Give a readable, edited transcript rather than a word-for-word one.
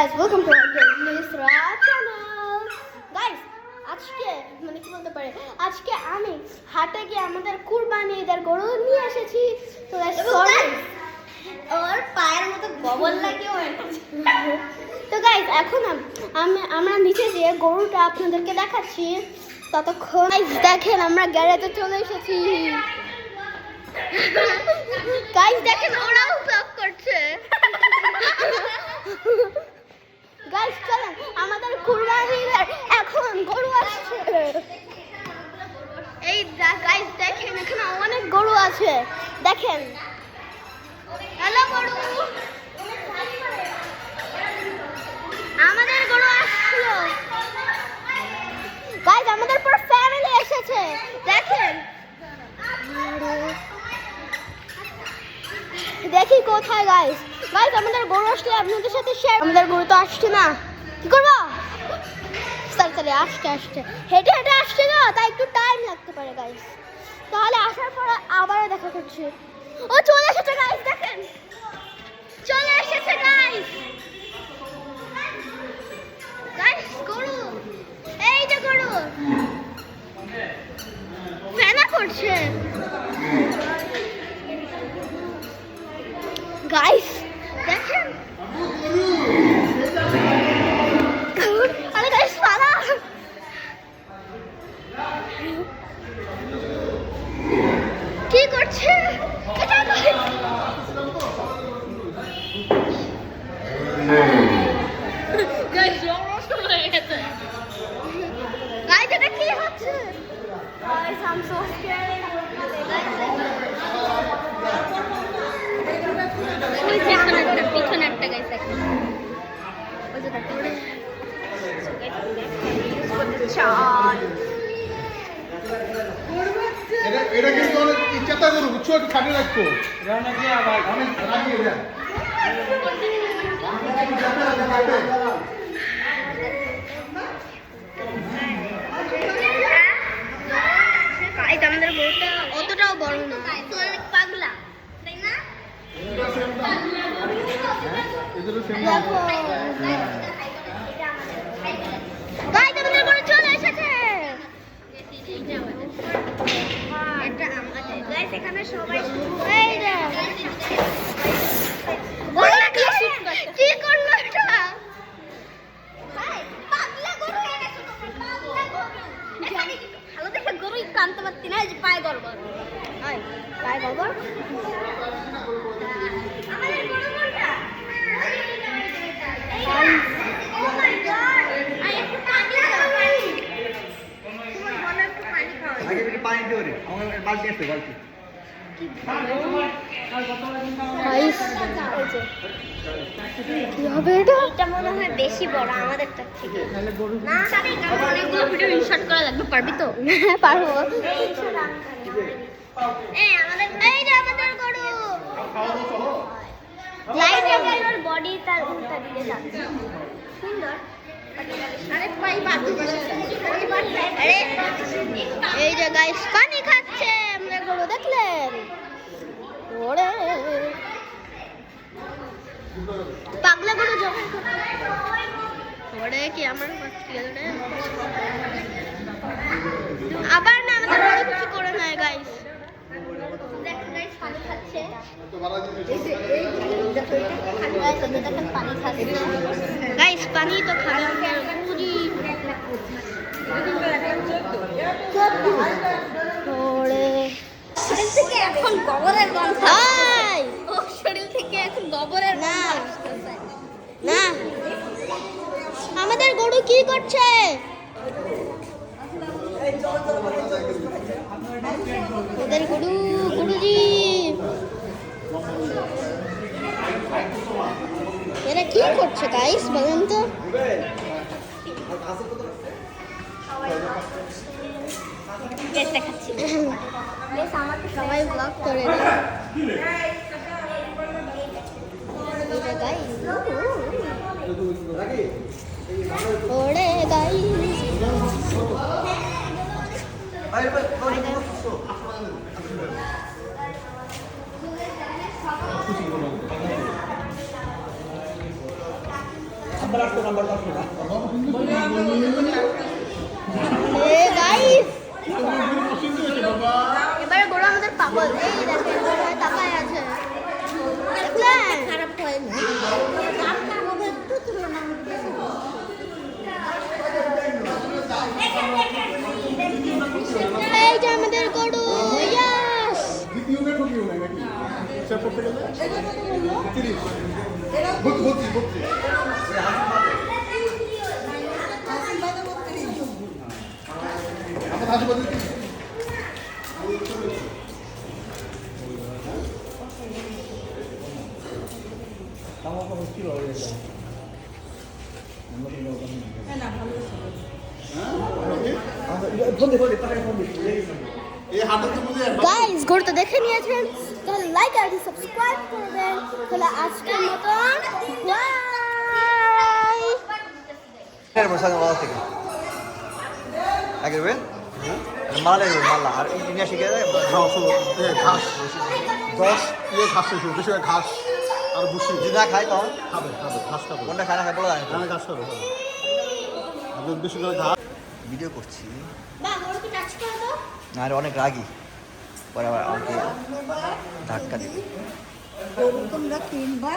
Guys, welcome to our channel. Guys, আজকে মানে কি বলতে পারে আজকে আমি হাটে গিয়ে আমাদের কুরবানি ঈদের গরু নিয়ে এসেছি। তো ওর পায়ের মতো গোবর লাগিয়ে তো গাইস এখন আমরা নিচে গিয়ে গরুটা আপনাদেরকে দেখাচ্ছি। ততক্ষণ দেখেন আমরা গ্যারেজে চলে এসেছি। গাইস দেখেন ওরাও ব্লগ করছে। গাইস চলেন আমাদের কুরবানির এখন গরু আসছে। এই গাইস দেখেন এখানে অনেক গরু আছে দেখেন। হ্যালো গরু, আমাদের গরু আসলো। গাইস আমাদের পুরো ফ্যামিলি এসেছে দেখেন। দেখি কোথায় গাইস আমাদের গরু আসলে আপনাদের সাথে শেয়ার। আমাদের গরু তো আসছে না, কি করবো? তাড়াতাড়ি আসতে হেঁটে হেঁটে আসছে না, তাই একটু টাইম লাগতে পারে গাইস। তাহলে আসার পরে আবারও দেখা করছি। ও চলে এসেছে গাইস, দেখেন চলে এসেছে গাইস। গরু, এই যে গরু ফেনা করছে গাইস দেখেন। আরে গাইস পালা, কি করছে গাইস? এটা কি হচ্ছে guys? I am so scared. পিছনে একটা গাইস এখন ওই যে দেখো এটা কিন্তু অনেক ইচ্ছাটা করু বুঝছো, একটু খাটে রাখতো রান্না কি আবার অনেক রাখি এটা আমাদের গরুটা অতটাও বড় না, অনেক পাগলা তাই না? দেখো গাইস আমাদের গরু চলে এসেছে। এটা আমাদের গাইস, এখানে সবাই এই যে কি করলো এটা? পাগলা গরু এনেছো তোমরা, পাগলা গরু। এখানে ভালো দেখে গরু টানতে পারতি না, এই যে পায়ে গড়গড় পায়ে গড়গড়। আমাদের গরু কোনটা? ও মাই গড, আই একটু পানি দাও, পানি। তোমার বলে একটু পানি খাও। আগে থেকে পানি দিও রে, আমার বালতি আছে বালতি। গাইস কি হবে এটা? এটা মনে হয় বেশি বড় আমাদেরটার থেকে। না অনেকগুলো ভিডিও ইনশর্ট করা লাগবে, পারবি তো? হ্যাঁ পারবো। এই আমাদের এই যে আমাদের গরু লাইট এর বডি তার উল্টা দিকে যাচ্ছে, সুন্দর। আরে পাই বাকি আরে এই যে গাইস পানি খাচ্ছে আমাদের গরু, দেখলেন? ওরে পাগলা গরু যখন ওরে কি আমার আবার না আমাদের গরু কিছু করে নাই গাইস। দেখেন গাইস পানি খাচ্ছে, দেখেন পানি খাচ্ছে গাইস। পানি তো খাবে পুরি। ওরে শরীর থেকে এখন গোবরের গন্ধ, ও শরীর থেকে এখন গোবরের গন্ধ আসতেছে না। আমাদের গরু কি করছে? ওদের গরু, গুরুজি এরা কি করছে গাইস বলেন তো? দেখাচ্ছি সবাই ব্লগ করে ওরে গাইস গাইস অসুবিধা হয়েছে বাবা। এবারে গরু আমাদের পাগল এই দেখেন সবাই তাকায় আছে দেখলেন খারাপ হয় না এই যে আমাদের গরু ইয়াস দ্বিতীয় না ঠকিও নাই নাকি হিসাব করতে গেলে 30 32 আমার হাসপাতালে এই হাটের তো বুঝে গাইস গরুটা দেখে নিয়েছেন তাহলে লাইক আর সাবস্ক্রাইব করবেন তাহলে আজকের মতন by Mala Mala R India শিখে দেয় ঘাস 10 ঘাস শেষ বেশি ঘাস আর ভুসি যদি না খায় তখন খাবে ঘাস খাবে কোনটা খায় না খায় বলে আমি ঘাস খাবে আপনার বেশি করে ঘাস ভিডিও করছি বা গরুকে টাচ করে দাও আর অনেক রাগি পরে আবার আমাকে ধাক্কা দিবে তোমরা কিনবা